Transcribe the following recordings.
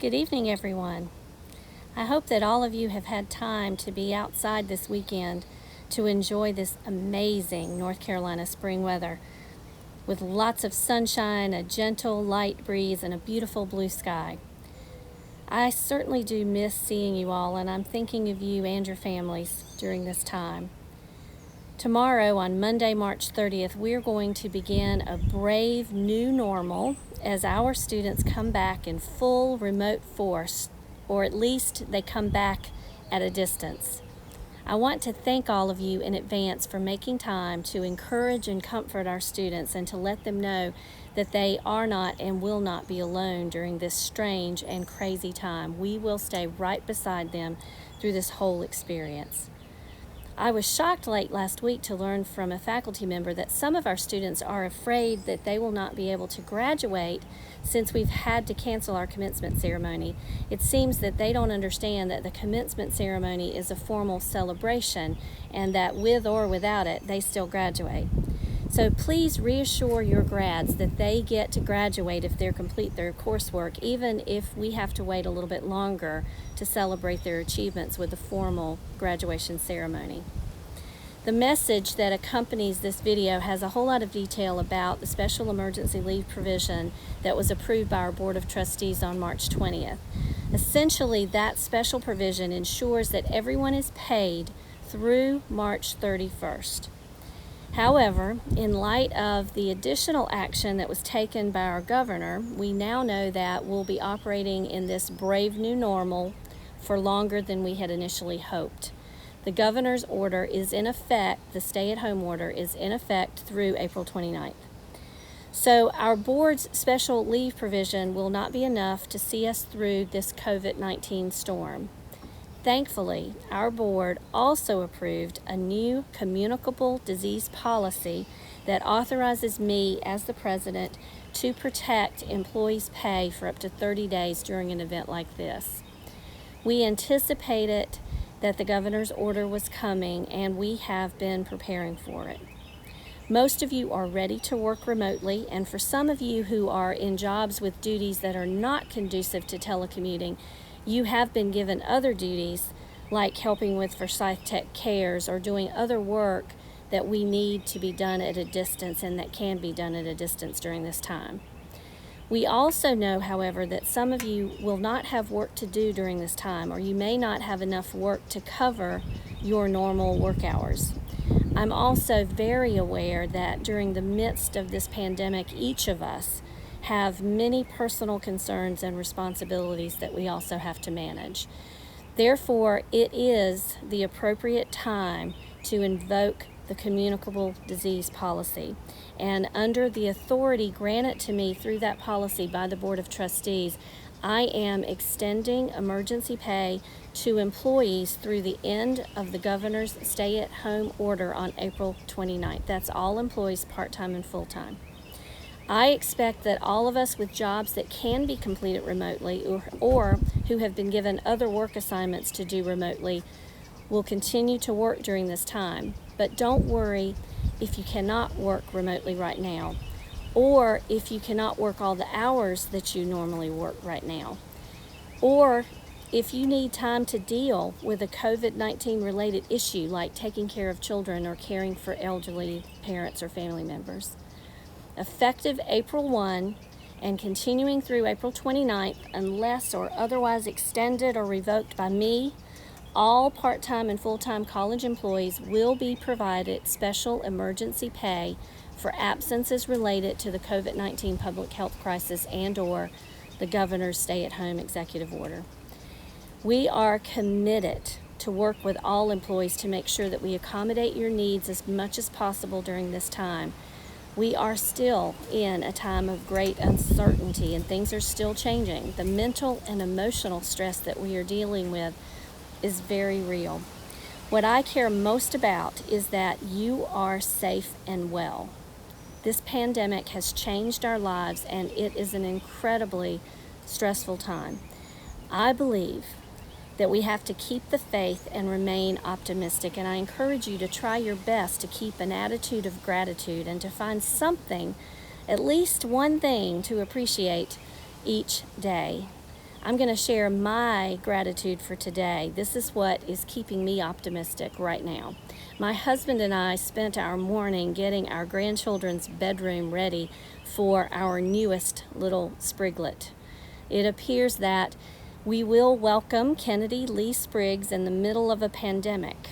Good evening, everyone. I hope that all of you have had time to be outside this weekend to enjoy this amazing North Carolina spring weather with lots of sunshine, a gentle light breeze, and a beautiful blue sky. I certainly do miss seeing you all, and I'm thinking of you and your families during this time. Tomorrow, on Monday, March 30th, we're going to begin a brave new normal as our students come back in full remote force, or at least they come back at a distance. I want to thank all of you in advance for making time to encourage and comfort our students and to let them know that they are not and will not be alone during this strange and crazy time. We will stay right beside them through this whole experience. I was shocked late last week to learn from a faculty member that some of our students are afraid that they will not be able to graduate since we've had to cancel our commencement ceremony. It seems that they don't understand that the commencement ceremony is a formal celebration and that with or without it, they still graduate. So please reassure your grads that they get to graduate if they complete their coursework, even if we have to wait a little bit longer to celebrate their achievements with a formal graduation ceremony. The message that accompanies this video has a whole lot of detail about the special emergency leave provision that was approved by our Board of Trustees on March 20th. Essentially, that special provision ensures that everyone is paid through March 31st. However, in light of the additional action that was taken by our governor, we now know that we'll be operating in this brave new normal for longer than we had initially hoped. The governor's order is in effect, the stay-at-home order is in effect through April 29th. So our board's special leave provision will not be enough to see us through this COVID-19 storm. Thankfully, our board also approved a new communicable disease policy that authorizes me as the president to protect employees' pay for up to 30 days during an event like this. We anticipated that the governor's order was coming, and we have been preparing for it. Most of you are ready to work remotely, and for some of you who are in jobs with duties that are not conducive to telecommuting, you have been given other duties like helping with Forsyth Tech Cares or doing other work that we need to be done at a distance and that can be done at a distance during this time. We also know, however, that some of you will not have work to do during this time, or you may not have enough work to cover your normal work hours. I'm also very aware that during the midst of this pandemic, each of us have many personal concerns and responsibilities that we also have to manage. Therefore, it is the appropriate time to invoke the communicable disease policy. And under the authority granted to me through that policy by the Board of Trustees, I am extending emergency pay to employees through the end of the governor's stay-at-home order on April 29th. That's all employees, part-time and full-time. I expect that all of us with jobs that can be completed remotely or who have been given other work assignments to do remotely will continue to work during this time. But don't worry if you cannot work remotely right now, or if you cannot work all the hours that you normally work right now, or if you need time to deal with a COVID-19 related issue like taking care of children or caring for elderly parents or family members. Effective April 1 and continuing through April 29th, unless or otherwise extended or revoked by me, all part-time and full-time college employees will be provided special emergency pay for absences related to the COVID-19 public health crisis and/or the governor's stay-at-home executive order. We are committed to work with all employees to make sure that we accommodate your needs as much as possible during this time. We are still in a time of great uncertainty and things are still changing. The mental and emotional stress that we are dealing with is very real. What I care most about is that you are safe and well. This pandemic has changed our lives and it is an incredibly stressful time. I believe that we have to keep the faith and remain optimistic, and I encourage you to try your best to keep an attitude of gratitude and to find something, at least one thing, to appreciate each day. I'm going to share my gratitude for today. This is what is keeping me optimistic right now. My husband and I spent our morning getting our grandchildren's bedroom ready for our newest little Spriglet. It appears that we will welcome Kennedy Lee Spriggs in the middle of a pandemic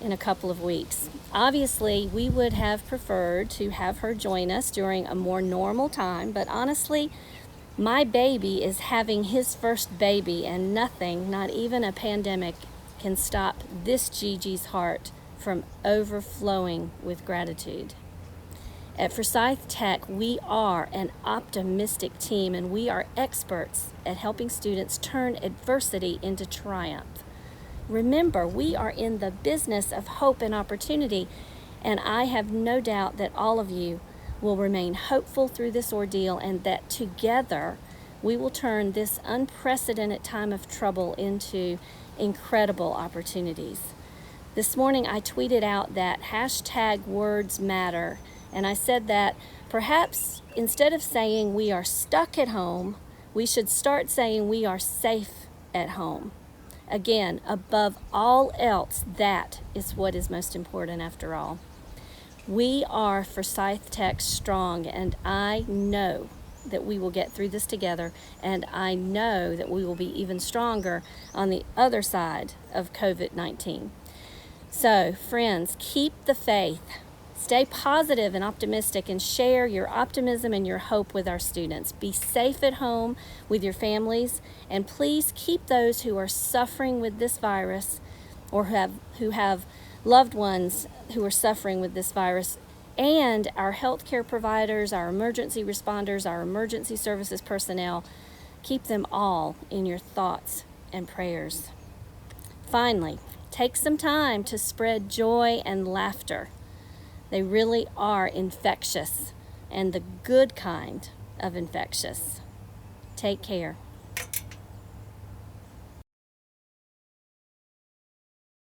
in a couple of weeks. Obviously, we would have preferred to have her join us during a more normal time, but honestly, my baby is having his first baby, and nothing, not even a pandemic, can stop this Gigi's heart from overflowing with gratitude. At Forsyth Tech, we are an optimistic team, and we are experts at helping students turn adversity into triumph. Remember, we are in the business of hope and opportunity, and I have no doubt that all of you will remain hopeful through this ordeal, and that together we will turn this unprecedented time of trouble into incredible opportunities. This morning I tweeted out that #words matter, and I said that perhaps instead of saying we are stuck at home, we should start saying we are safe at home. Again, above all else, that is what is most important after all. We are Forsyth Tech strong, and I know that we will get through this together, and I know that we will be even stronger on the other side of COVID-19. So, friends, keep the faith. Stay positive and optimistic, and share your optimism and your hope with our students. Be safe at home with your families, and please keep those who are suffering with this virus or who have loved ones who are suffering with this virus, and our healthcare providers, our emergency responders, our emergency services personnel, keep them all in your thoughts and prayers. Finally, take some time to spread joy and laughter. They really are infectious, and the good kind of infectious. Take care.